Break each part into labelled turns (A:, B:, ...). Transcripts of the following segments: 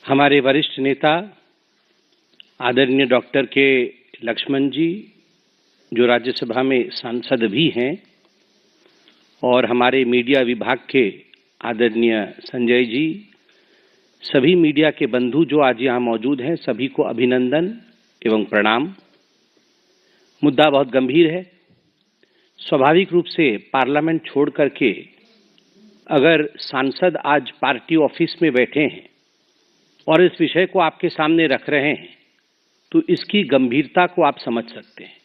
A: हमारे वरिष्ठ नेता आदरणीय डॉक्टर के लक्ष्मण जी, जो राज्यसभा में सांसद भी हैं, और हमारे मीडिया विभाग के आदरणीय संजय जी, सभी मीडिया के बंधु जो आज यहाँ मौजूद हैं, सभी को अभिनंदन एवं प्रणाम। मुद्दा बहुत गंभीर है। स्वाभाविक रूप से पार्लियामेंट छोड़ करके अगर सांसद आज पार्टी ऑफिस में बैठे हैं और इस विषय को आपके सामने रख रहे हैं, तो इसकी गंभीरता को आप समझ सकते हैं।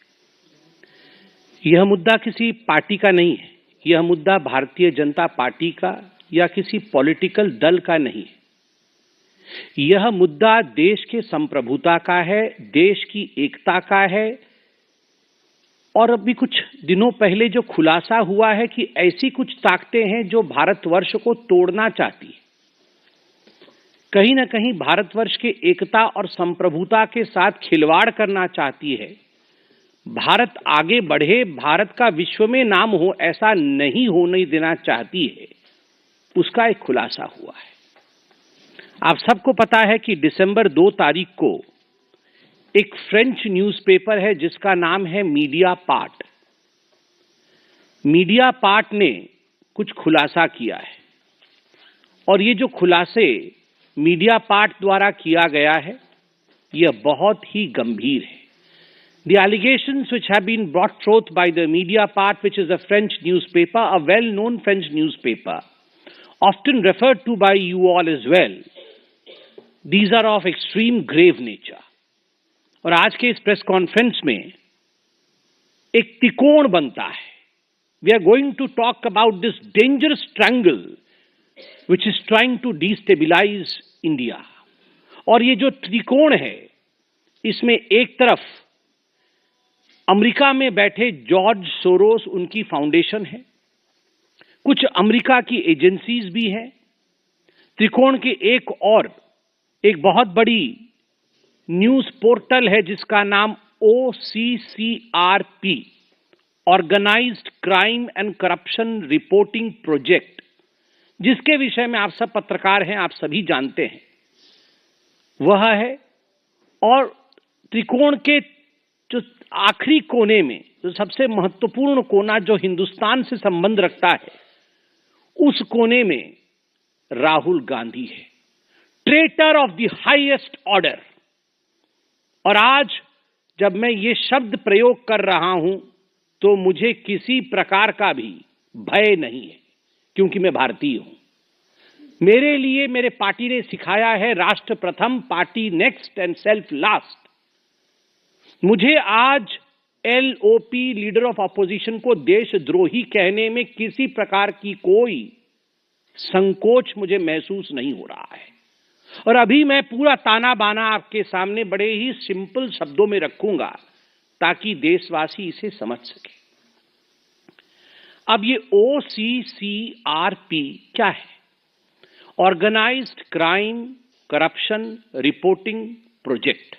A: यह मुद्दा किसी पार्टी का नहीं है, यह मुद्दा भारतीय जनता पार्टी का या किसी पॉलिटिकल दल का नहीं है। यह मुद्दा देश के संप्रभुता का है, देश की एकता का है। और अभी कुछ दिनों पहले जो खुलासा हुआ है कि ऐसी कुछ ताकतें हैं जो भारतवर्ष को तोड़ना चाहती है, कहीं ना कहीं भारतवर्ष के एकता और संप्रभुता के साथ खिलवाड़ करना चाहती है। भारत आगे बढ़े, भारत का विश्व में नाम हो, ऐसा नहीं होने देना चाहती है, उसका एक खुलासा हुआ है। आप सबको पता है कि दिसंबर 2 तारीख को एक फ्रेंच न्यूज़पेपर है जिसका नाम है मीडिया पार्ट। मीडिया पार्ट ने कुछ खुलासा किया है, और ये जो खुलासे मीडिया पार्ट द्वारा किया गया है, यह बहुत ही गंभीर है। The allegations which have been brought forth by the media part, which is a French newspaper, a well-known French newspaper, often referred to by you all as well, these are of extreme grave nature. और आज के इस press conference में एक त्रिकोण बनता है। We are going to talk about this dangerous triangle which is trying to destabilize India. और ये जो त्रिकोण है, इसमें एक तरफ अमेरिका में बैठे जॉर्ज सोरोस, उनकी फाउंडेशन है, कुछ अमेरिका की एजेंसीज भी हैं। त्रिकोण के एक और एक बहुत बड़ी न्यूज पोर्टल है जिसका नाम OCCRP, organised crime and corruption reporting project, जिसके विषय में आप सब पत्रकार हैं, आप सभी जानते हैं, वह है। और त्रिकोण के जो आखिरी कोने में, जो सबसे महत्वपूर्ण कोना जो हिंदुस्तान से संबंध रखता है, उस कोने में राहुल गांधी है, traitor of the highest order. और आज जब मैं ये शब्द प्रयोग कर रहा हूं, तो मुझे किसी प्रकार का भी भय नहीं है, क्योंकि मैं भारतीय हूं। मेरे लिए मेरे पार्टी ने सिखाया है, राष्ट्र प्रथम, party next and self last. मुझे आज LOP, लीडर ऑफ अपोजिशन, को देशद्रोही कहने में किसी प्रकार की कोई संकोच मुझे महसूस नहीं हो रहा है। और अभी मैं पूरा ताना बाना आपके सामने बड़े ही सिंपल शब्दों में रखूंगा ताकि देशवासी इसे समझ सके। अब ये OCCRP क्या है? Organised crime corruption reporting project.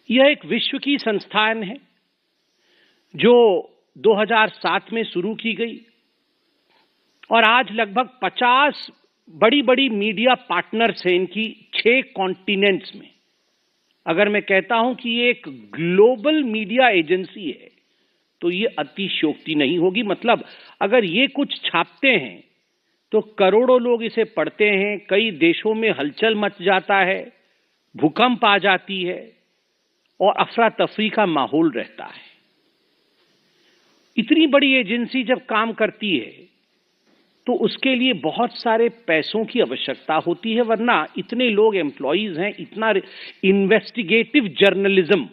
A: यह एक विश्व की संस्थान है जो 2007 में शुरू की गई, और आज लगभग 50 बड़ी बड़ी मीडिया पार्टनर्स हैं इनकी 6 कॉन्टिनेंट्स में। अगर मैं कहता हूं कि ये एक ग्लोबल मीडिया एजेंसी है, तो ये अतिशयोक्ति नहीं होगी। मतलब अगर ये कुछ छापते हैं तो करोड़ों लोग इसे पढ़ते हैं, कई देशों में हलचल मच जाता है, भूकंप आ जाती है और अफरा तफरी का माहौल रहता है। इतनी बड़ी एजेंसी जब काम करती है तो उसके लिए बहुत सारे पैसों की आवश्यकता होती है, वरना इतने लोग एम्प्लॉइज हैं, इतना इन्वेस्टिगेटिव जर्नलिज्म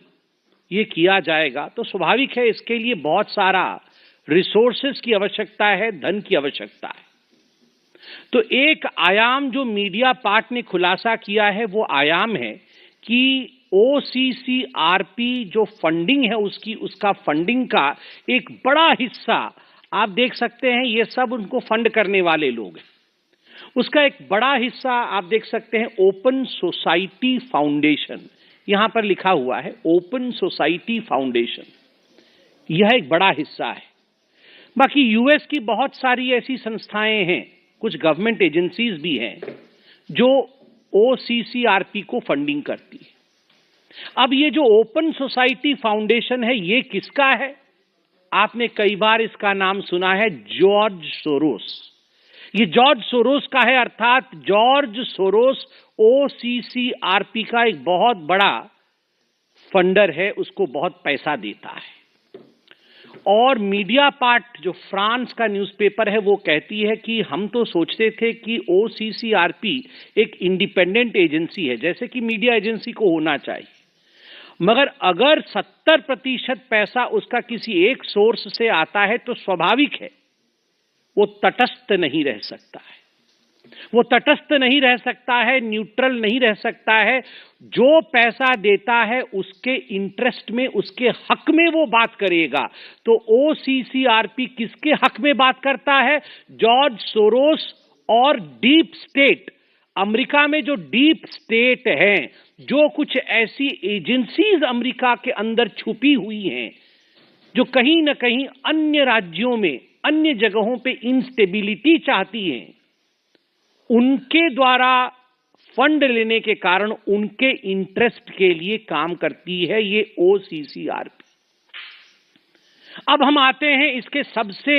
A: ये किया जाएगा तो स्वाभाविक है इसके लिए बहुत सारा रिसोर्सेस की आवश्यकता है, धन की आवश्यकता है। तो एक आयाम जो मीडिया पार्ट ने खुलासा किया है, वो आयाम है कि OCCRP जो फंडिंग है उसका फंडिंग का एक बड़ा हिस्सा आप देख सकते हैं, ये सब उनको फंड करने वाले लोग हैं। उसका एक बड़ा हिस्सा आप देख सकते हैं ओपन सोसाइटी फाउंडेशन, यहां पर लिखा हुआ है ओपन सोसाइटी फाउंडेशन, यह एक बड़ा हिस्सा है। बाकी यूएस की बहुत सारी ऐसी संस्थाएं हैं, कुछ गवर्नमेंट एजेंसीज भी हैं जो OCCRP को फंडिंग करती है। अब ये जो ओपन सोसाइटी फाउंडेशन है, ये किसका है? आपने कई बार इसका नाम सुना है, जॉर्ज सोरोस। ये जॉर्ज सोरोस का है, अर्थात जॉर्ज सोरोस OCCRP का एक बहुत बड़ा फंडर है, उसको बहुत पैसा देता है। और मीडिया पार्ट जो फ्रांस का न्यूज़पेपर है वो कहती है कि हम तो सोचते थे कि OCCRP एक इंडिपेंडेंट एजेंसी है, जैसे कि मीडिया एजेंसी को होना चाहिए, मगर अगर 70% पैसा उसका किसी एक सोर्स से आता है तो स्वाभाविक है वो तटस्थ नहीं रह सकता है। वो तटस्थ नहीं रह सकता है, न्यूट्रल नहीं रह सकता है। जो पैसा देता है उसके इंटरेस्ट में, उसके हक में वो बात करेगा। तो OCCRP किसके हक में बात करता है? जॉर्ज सोरोस और डीप स्टेट। अमेरिका में जो डीप स्टेट है, जो कुछ ऐसी एजेंसीज अमेरिका के अंदर छुपी हुई हैं जो कहीं ना कहीं अन्य राज्यों में, अन्य जगहों पे इंस्टेबिलिटी चाहती हैं, उनके द्वारा फंड लेने के कारण उनके इंटरेस्ट के लिए काम करती है ये OCCRP। अब हम आते हैं इसके सबसे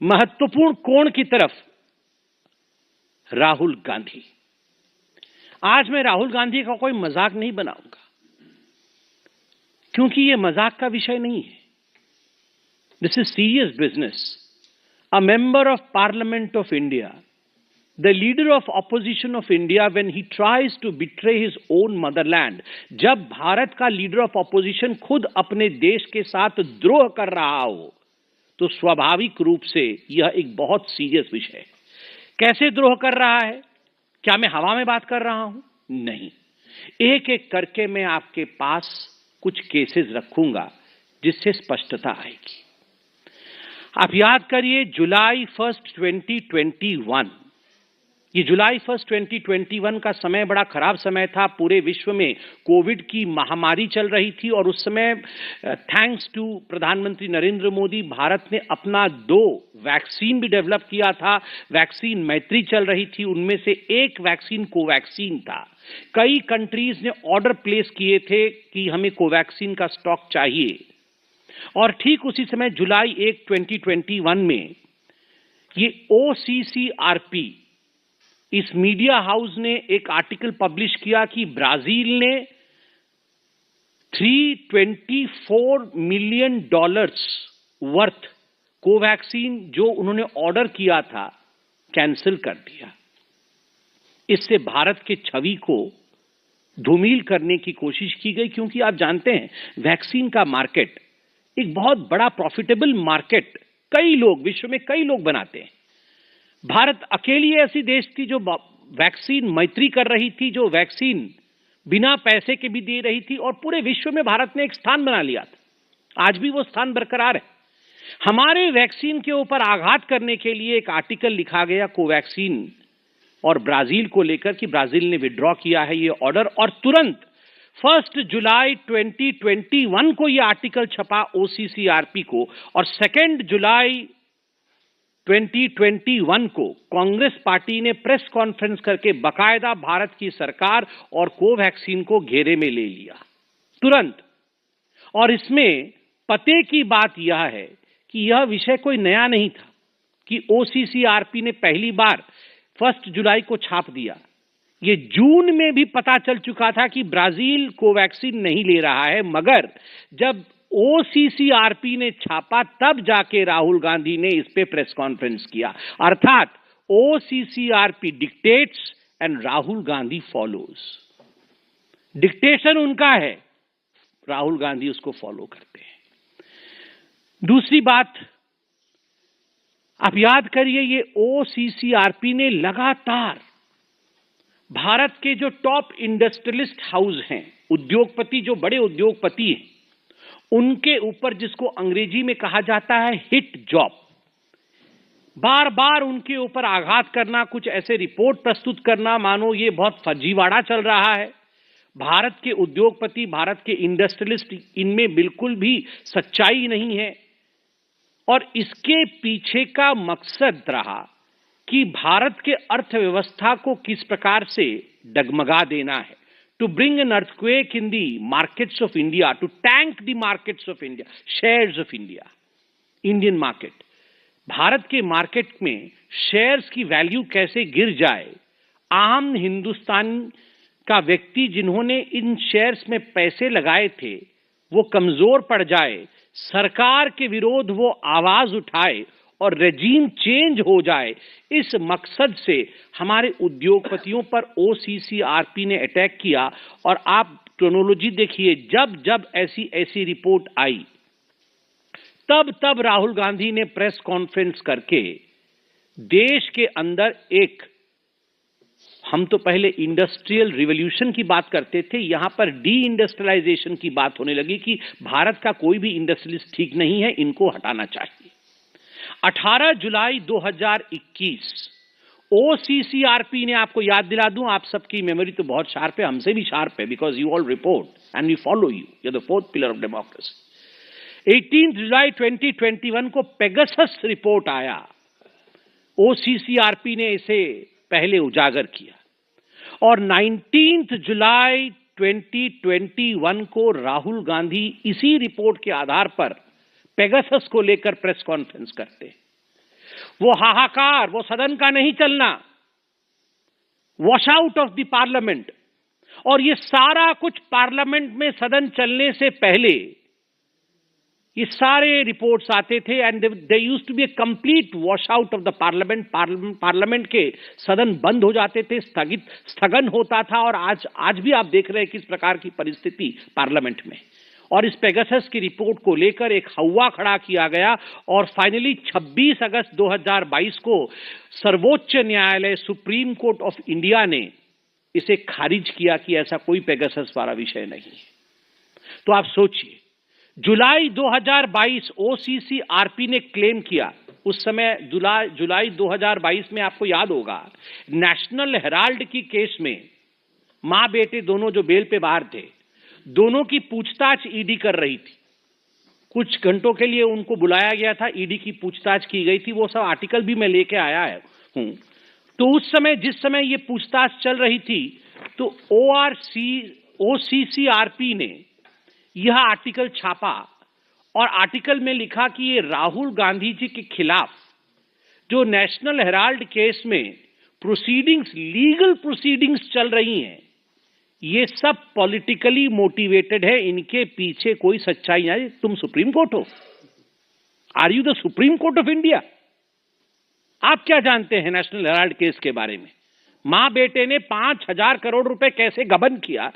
A: महत्वपूर्ण कोण की तरफ, राहुल गांधी। आज मैं राहुल गांधी का कोई मजाक नहीं बनाऊंगा, क्योंकि यह मजाक का विषय नहीं है। This is serious business. A member of parliament of India, the leader of opposition of India, when he tries to betray his own motherland, जब भारत का लीडर ऑफ ऑपोजिशन खुद अपने देश के साथ द्रोह कर रहा हो, तो स्वाभाविक रूप से यह एक बहुत सीरियस विषय है। कैसे द्रोह कर रहा है? क्या मैं हवा में बात कर रहा हूं? नहीं, एक एक करके मैं आपके पास कुछ केसेस रखूंगा जिससे स्पष्टता आएगी। आप याद करिए, जुलाई 1 2021, ये जुलाई 1 2021 का समय बड़ा खराब समय था। पूरे विश्व में कोविड की महामारी चल रही थी और उस समय थैंक्स टू प्रधानमंत्री नरेंद्र मोदी, भारत ने अपना 2 वैक्सीन भी डेवलप किया था। वैक्सीन मैत्री चल रही थी, उनमें से एक वैक्सीन कोवैक्सीन था। कई कंट्रीज ने ऑर्डर प्लेस किए थे कि हमें कोवैक्सीन का स्टॉक चाहिए। और ठीक उसी समय जुलाई 1 2021 में ये OCCRP, इस मीडिया हाउस ने एक आर्टिकल पब्लिश किया कि ब्राजील ने $324 मिलियन वर्थ कोवैक्सीन जो उन्होंने ऑर्डर किया था, कैंसिल कर दिया। इससे भारत के छवि को धूमिल करने की कोशिश की गई, क्योंकि आप जानते हैं वैक्सीन का मार्केट एक बहुत बड़ा प्रॉफिटेबल मार्केट, कई लोग, विश्व में कई लोग बनाते हैं। भारत अकेली ऐसी देश थी जो वैक्सीन मैत्री कर रही थी, जो वैक्सीन बिना पैसे के भी दे रही थी, और पूरे विश्व में भारत ने एक स्थान बना लिया था। आज भी वो स्थान बरकरार है। हमारे वैक्सीन के ऊपर आघात करने के लिए एक आर्टिकल लिखा गया कोवैक्सीन और ब्राजील को लेकर कि ब्राजील ने विड्रॉ किया है ये ऑर्डर, और तुरंत 1 जुलाई 2021 को ये आर्टिकल छपा OCCRP को, और 2 जुलाई 2021 को कांग्रेस पार्टी ने प्रेस कॉन्फ्रेंस करके बकायदा भारत की सरकार और कोवैक्सीन को घेरे में ले लिया तुरंत। और इसमें पते की बात यह है कि यह विषय कोई नया नहीं था कि OCCRP ने पहली बार 1 जुलाई को छाप दिया। ये जून में भी पता चल चुका था कि ब्राजील कोवैक्सीन नहीं ले रहा है, मगर जब OCCRP ने छापा तब जाके राहुल गांधी ने इस पे प्रेस कॉन्फ्रेंस किया। अर्थात OCCRP dictates and Rahul Gandhi follows. Dictation उनका है, राहुल गांधी उसको फॉलो करते हैं। दूसरी बात, आप याद करिए, ये OCCRP ने लगातार भारत के जो टॉप इंडस्ट्रियलिस्ट हाउस हैं, उद्योगपति, जो बड़े उद्योगपति हैं, उनके ऊपर, जिसको अंग्रेजी में कहा जाता है हिट जॉब, बार बार उनके ऊपर आघात करना, कुछ ऐसे रिपोर्ट प्रस्तुत करना मानो ये बहुत फर्जीवाड़ा चल रहा है। भारत के उद्योगपति, भारत के इंडस्ट्रियलिस्ट, इनमें बिल्कुल भी सच्चाई नहीं है। और इसके पीछे का मकसद रहा कि भारत के अर्थव्यवस्था को किस प्रकार से डगमगा देना है, to bring an earthquake in the markets of India, to tank the markets of India, shares of India, Indian market, Bharat के मार्केट में शेयर्स की वैल्यू कैसे गिर जाए, आम हिंदुस्तान का व्यक्ति जिन्होंने इन शेयर्स में पैसे लगाए थे वो कमजोर पड़ जाए, सरकार के विरोध वो आवाज उठाए और रेजीम चेंज हो जाए, इस मकसद से हमारे उद्योगपतियों पर ओसीसीआरपी ने अटैक किया। और आप क्रोनोलॉजी देखिए, जब जब ऐसी ऐसी रिपोर्ट आई तब तब राहुल गांधी ने प्रेस कॉन्फ्रेंस करके देश के अंदर एक, हम तो पहले इंडस्ट्रियल रिवॉल्यूशन की बात करते थे, यहां पर डी इंडस्ट्रियलाइजेशन की बात होने लगी कि भारत का कोई भी इंडस्ट्रियलिस्ट ठीक नहीं है, इनको हटाना चाहिए। 18 जुलाई 2021 ओसीसीआरपी ने, आपको याद दिला दूं, आप सबकी मेमोरी तो बहुत शार्प है, हमसे भी शार्प है, because you all report and we follow you, you are the fourth pillar of democracy. 18 जुलाई 2021 को पेगासस रिपोर्ट आया, ओसीसीआरपी ने इसे पहले उजागर किया, और 19 जुलाई 2021 को राहुल गांधी इसी रिपोर्ट के आधार पर पेगासस को लेकर प्रेस कॉन्फ्रेंस करते। वो हाहाकार, वो सदन का नहीं चलना, wash out of the parliament, और ये सारा कुछ पार्लियामेंट में सदन चलने से पहले ये सारे रिपोर्ट्स आते थे and they used to be a complete wash out of the parliament. Parliament के सदन बंद हो जाते थे, स्थगन होता था, और आज भी आप देख रहे हैं किस प्रकार की परिस्थिति पार्लियामेंट में। और इस पेगासस की रिपोर्ट को लेकर एक हवा खड़ा किया गया, और फाइनली 26 अगस्त 2022 को सर्वोच्च न्यायालय, सुप्रीम कोर्ट ऑफ इंडिया ने इसे खारिज किया कि ऐसा कोई पेगासस वाला विषय नहीं है। तो आप सोचिए, जुलाई 2022 ओसीसीआरपी ने क्लेम किया, उस समय जुलाई 2022 में आपको याद होगा नेशनल हेराल्ड की केस में मां बेटे दोनों जो बेल पे बाहर थे, दोनों की पूछताछ ईडी कर रही थी। कुछ घंटों के लिए उनको बुलाया गया था, ईडी की पूछताछ की गई थी, वो सब आर्टिकल भी मैं लेके आया हूं। तो उस समय, जिस समय ये पूछताछ चल रही थी, तो ओसीसीआरपी ने यह आर्टिकल छापा, और आर्टिकल में लिखा कि ये राहुल गांधी जी के खिलाफ जो नेशनल हेराल्ड केस में प्रोसीडिंग्स, लीगल प्रोसीडिंग्स चल रही हैं, ये सब पॉलिटिकली मोटिवेटेड है, इनके पीछे कोई सच्चाई नहीं। तुम सुप्रीम कोर्ट हो, are you the Supreme Court of India? आप क्या जानते हैं नेशनल हेराल्ड केस के बारे में? मां बेटे ने 5,000 करोड़ रुपए कैसे गबन किया,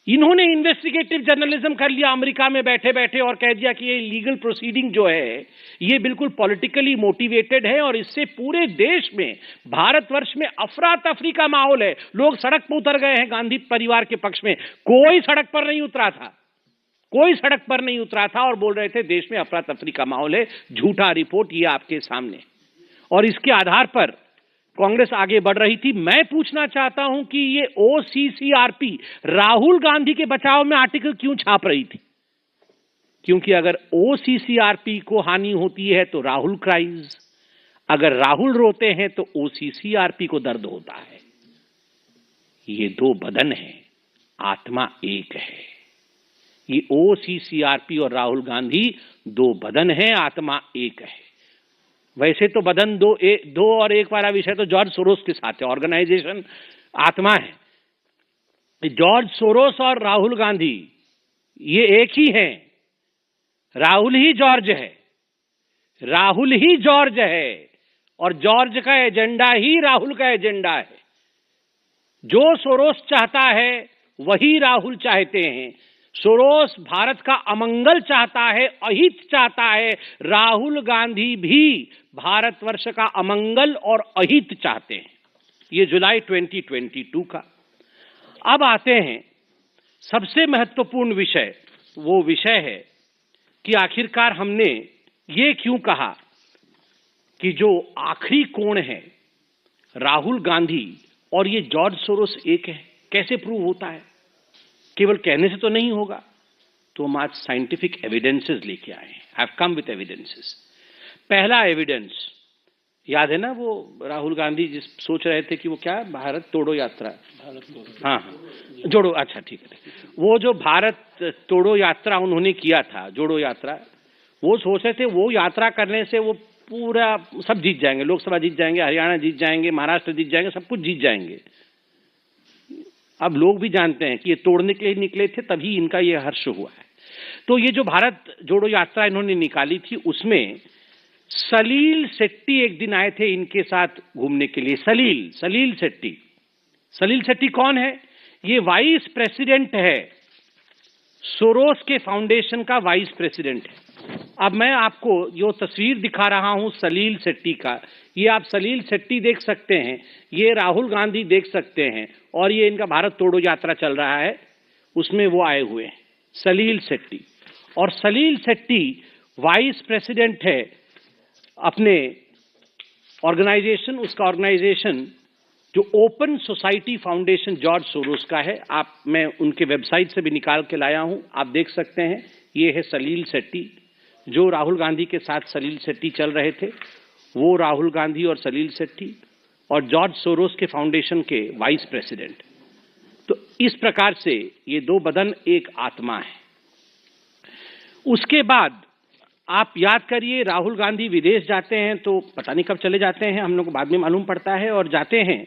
A: इन्होंने इन्वेस्टिगेटिव जर्नलिज्म कर लिया अमेरिका में बैठे बैठे, और कह दिया कि ये लीगल प्रोसीडिंग जो है ये बिल्कुल पॉलिटिकली मोटिवेटेड है, और इससे पूरे देश में, भारतवर्ष में अफरा तफरी का माहौल है। लोग सड़क पर उतर गए हैं गांधी परिवार के पक्ष में, कोई सड़क पर नहीं उतरा था, कोई सड़क पर नहीं उतरा था, और बोल रहे थे देश में अफरा तफरी का माहौल है। झूठा रिपोर्ट ये आपके सामने, और इसके आधार पर कांग्रेस आगे बढ़ रही थी। मैं पूछना चाहता हूं कि ये ओसीसीआरपी राहुल गांधी के बचाव में आर्टिकल क्यों छाप रही थी? क्योंकि अगर ओसीसीआरपी को हानि होती है तो राहुल क्राइज, अगर राहुल रोते हैं तो ओसीसीआरपी को दर्द होता है। ये दो बदन हैं, आत्मा एक है। ये ओसीसीआरपी और राहुल गांधी दो बदन हैं, आत्मा एक है। वैसे तो बदन दो और एक वाला विषय तो जॉर्ज सोरोस के साथ है, ऑर्गेनाइजेशन आत्मा है। जॉर्ज सोरोस और राहुल गांधी ये एक ही हैं। राहुल ही जॉर्ज है, राहुल ही जॉर्ज है, और जॉर्ज का एजेंडा ही राहुल का एजेंडा है। जो सोरोस चाहता है वही राहुल चाहते हैं। सोरोस भारत का अमंगल चाहता है, अहित चाहता है। राहुल गांधी भी भारतवर्ष का अमंगल और अहित चाहते हैं। ये जुलाई 2022 का। अब आते हैं सबसे महत्वपूर्ण विषय, वो विषय है कि आखिरकार हमने ये क्यों कहा कि जो आखिरी कोण है राहुल गांधी और ये जॉर्ज सोरोस एक है। कैसे प्रूव होता है? केवल कहने से तो नहीं होगा। तो हम आज साइंटिफिक एविडेंसेस लेके आए हैं। I have come with evidences. पहला एविडेंस, याद है ना वो राहुल गांधी जिस सोच रहे थे कि वो क्या भारत तोड़ो यात्रा, हाँ हाँ जोड़ो, अच्छा ठीक है, वो जो भारत तोड़ो यात्रा उन्होंने किया था, जोड़ो यात्रा, वो सोच रहे थे वो यात्रा करने से वो पूरा सब जीत जाएंगे, लोकसभा जीत जाएंगे, हरियाणा जीत जाएंगे, महाराष्ट्र जीत जाएंगे, सब कुछ जीत जाएंगे। अब लोग भी जानते हैं कि ये तोड़ने के लिए निकले थे, तभी इनका ये हर्ष हुआ है। तो ये जो भारत जोड़ो यात्रा इन्होंने निकाली थी, उसमें सलील शेट्टी एक दिन आए थे इनके साथ घूमने के लिए। सलील शेट्टी कौन है? ये वाइस प्रेसिडेंट है, सोरोस के फाउंडेशन का वाइस प्रेसिडेंट है। अब मैं आपको जो तस्वीर दिखा रहा हूं सलील शेट्टी का, ये आप सलील शेट्टी देख सकते हैं, ये राहुल गांधी देख सकते हैं, और ये इनका भारत तोड़ो यात्रा चल रहा है, उसमें वो आए हुए हैं सलील शेट्टी। और सलील शेट्टी वाइस प्रेसिडेंट है अपने ऑर्गेनाइजेशन, उसका ऑर्गेनाइजेशन जो open society foundation George Soros का है। मैं उनके वेबसाइट से भी निकाल के लाया हूं, आप देख सकते हैं। ये है सलील शेट्टी, जो राहुल गांधी के साथ सलील शेट्टी चल रहे थे, वो राहुल गांधी और सलील शेट्टी और जॉर्ज सोरोस के फाउंडेशन के वाइस प्रेसिडेंट। तो इस प्रकार से ये दो बदन एक आत्मा है। उसके बाद आप याद करिए, राहुल गांधी विदेश जाते हैं तो पता नहीं कब चले जाते हैं, हम लोग को बाद में मालूम पड़ता है, और जाते हैं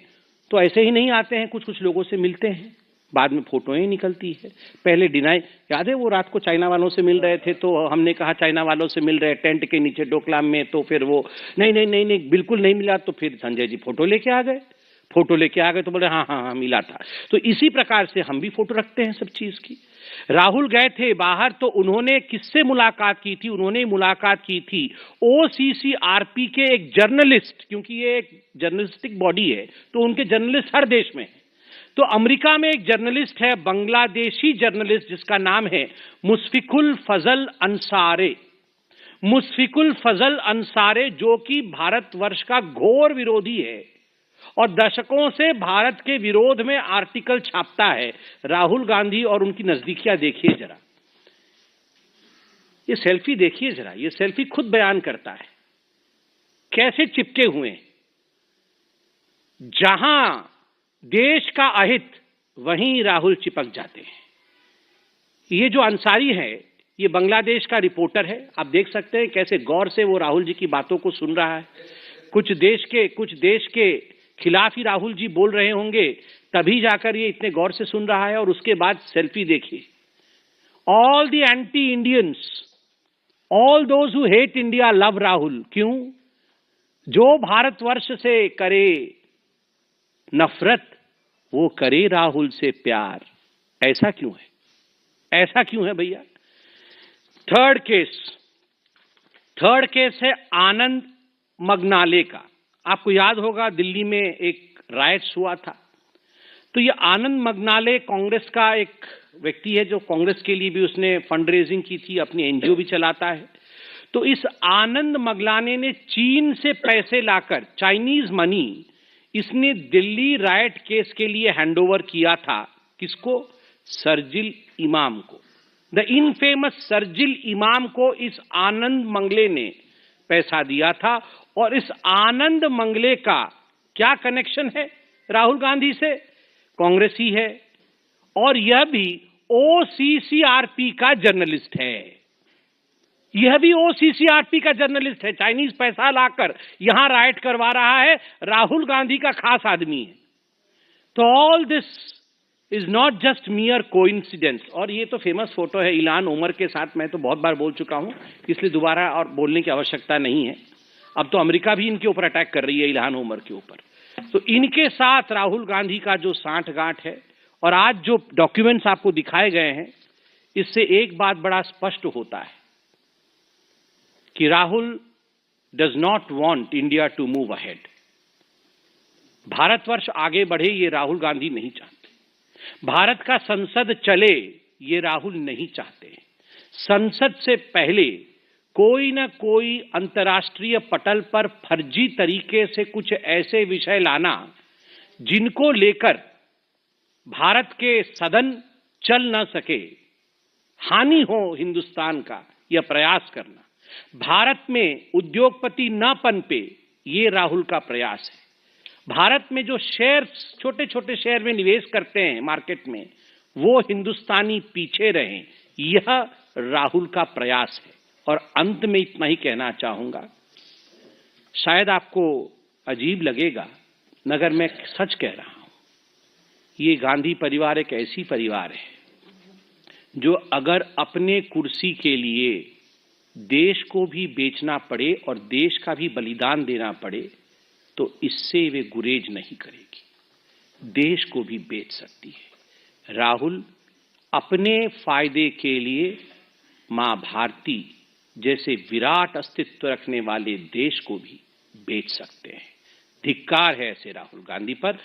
A: तो ऐसे ही नहीं आते हैं, कुछ कुछ लोगों से मिलते हैं, बाद में फोटोएं निकलती है। पहले डिनाई, याद है वो रात को चाइना वालों से मिल रहे थे, तो हमने कहा चाइना वालों से मिल रहे टेंट के नीचे डोकलाम में, तो फिर वो नहीं बिल्कुल नहीं मिला, तो फिर संजय जी फोटो लेके आ गए, तो बोले हाँ मिला था। तो इसी प्रकार से हम भी फोटो रखते हैं सब चीज की। राहुल गए थे बाहर, तो उन्होंने किससे मुलाकात की थी? उन्होंने मुलाकात की थी OCCRP के एक जर्नलिस्ट, क्योंकि ये एक जर्नलिस्टिक बॉडी है, तो उनके जर्नलिस्ट हर देश में है। तो अमेरिका में एक जर्नलिस्ट है, बांग्लादेशी जर्नलिस्ट, जिसका नाम है मुशफिकुल फजल अंसारे, जो कि भारतवर्ष का घोर विरोधी है और दशकों से भारत के विरोध में आर्टिकल छापता है। राहुल गांधी और उनकी नजदीकियां देखिए जरा, ये सेल्फी देखिए जरा, ये सेल्फी खुद बयान करता है कैसे चिपके हुए हैं। जहां देश का अहित, वहीं राहुल चिपक जाते हैं। ये जो अंसारी है, ये बांग्लादेश का रिपोर्टर है, आप देख सकते हैं कैसे गौर से वो राहुल जी की बातों को सुन रहा है। कुछ देश के खिलाफ ही राहुल जी बोल रहे होंगे, तभी जाकर ये इतने गौर से सुन रहा है। और उसके बाद सेल्फी देखिए, all the anti Indians, all those who hate India love Rahul. क्यों? जो भारतवर्ष से करे नफरत, वो करे राहुल से प्यार। ऐसा क्यों है भैया? थर्ड केस है आनंद मगनाले का। आपको याद होगा दिल्ली में एक राइट्स हुआ था, तो ये आनंद मगनाले कांग्रेस का एक व्यक्ति है, जो कांग्रेस के लिए भी उसने फंड रेजिंग की थी, अपनी एनजीओ भी चलाता है। तो इस आनंद मगनाले ने चीन से पैसे लाकर, चाइनीज मनी, इसने दिल्ली राइट केस के लिए हैंडओवर किया था। किसको? शरजील इमाम को। द इनफेमस शरजील इमाम को इस आनंद मंगले ने पैसा दिया था। और इस आनंद मंगले का क्या कनेक्शन है राहुल गांधी से? कांग्रेस ही है, और यह भी OCCRP का जर्नलिस्ट है। चाइनीज पैसा लाकर यहां राइट करवा रहा है, राहुल गांधी का खास आदमी है। तो all this is not just मियर coincidence. और ये तो फेमस फोटो है इल्हान उमर के साथ, मैं तो बहुत बार बोल चुका हूं, इसलिए दोबारा और बोलने की आवश्यकता नहीं है। अब तो अमेरिका भी इनके ऊपर अटैक कर रही है, इल्हान उमर के ऊपर। तो इनके साथ राहुल गांधी का जो सांठगांठ है, और आज जो डॉक्यूमेंट्स आपको दिखाए गए हैं, इससे एक बात बड़ा स्पष्ट होता है कि Rahul does not want India to move ahead. Bharatvarsh आगे बढ़े, ये राहुल गांधी नहीं चाहते। भारत का संसद चले, ये राहुल नहीं चाहते। संसद से पहले कोई न कोई अंतर्राष्ट्रीय पटल पर फर्जी तरीके से कुछ ऐसे विषय लाना जिनको लेकर भारत के सदन चल न सके, हानि हो हिंदुस्तान का, यह प्रयास करना। भारत में उद्योगपति न पनपे, ये राहुल का प्रयास है। भारत में जो शेयर, छोटे छोटे शेयर में निवेश करते हैं मार्केट में, वो हिंदुस्तानी पीछे रहें, यह राहुल का प्रयास है। और अंत में इतना ही कहना चाहूंगा, शायद आपको अजीब लगेगा मगर मैं सच कह रहा हूं, ये गांधी परिवार एक ऐसी परिवार है जो अगर अपने कुर्सी के लिए देश को भी बेचना पड़े और देश का भी बलिदान देना पड़े तो इससे वे गुरेज नहीं करेगी, देश को भी बेच सकती है। राहुल अपने फायदे के लिए मां भारती जैसे विराट अस्तित्व रखने वाले देश को भी बेच सकते हैं। धिक्कार है ऐसे राहुल गांधी पर।